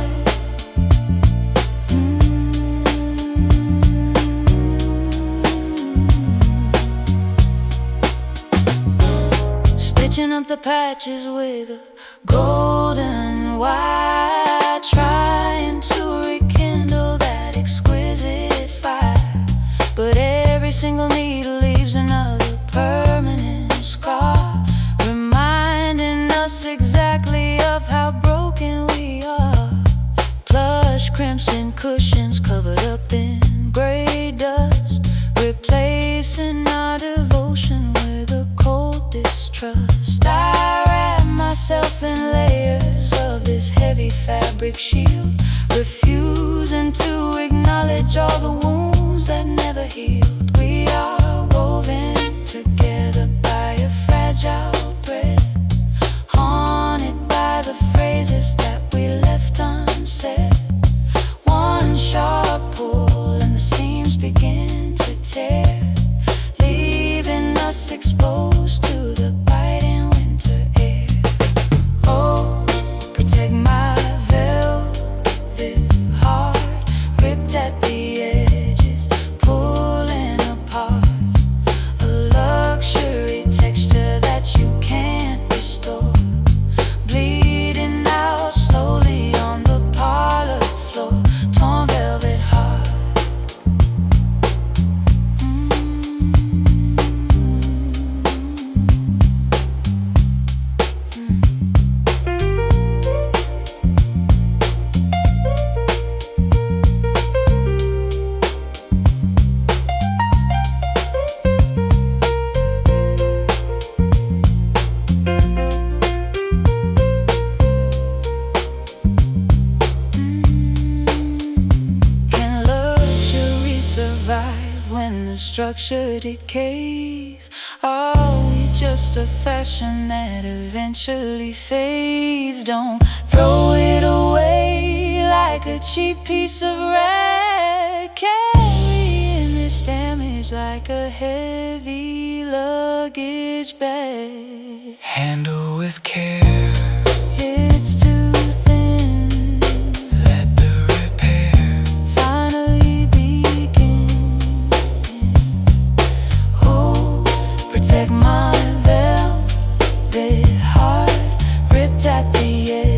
Stitching up the patches with a golden wire, trying to rekindle that exquisite fire. But every single needle leaves another permanent scar, reminding us exactly of how broken we are. Plush crimson cushions covered up in gray dust, replacing our devotion with a cold distrust. I wrap myself in layers of this heavy fabric shield, refusing to acknowledge all the wounds that never healed. We are woven together by a fragile thread, haunted by the phrases that we left unsaid. One sharp pull and the seams begin to tear, leaving us exposed to the biting winter air. Oh, protect my velvet heart, ripped at the edges, pulling apart, a luxury texture that you can't restore, bleeding out slowly on the parlor floor, torn velvet heart. Can luxury survive when the structure decays? Are we just a fashion that eventually fades? Don't throw it away like a cheap piece of rag, carrying this damage like a heavy luggage bag. Handle with care, It's too thin, let the repair finally begin. Oh, protect my velvet heart, ripped at the edge,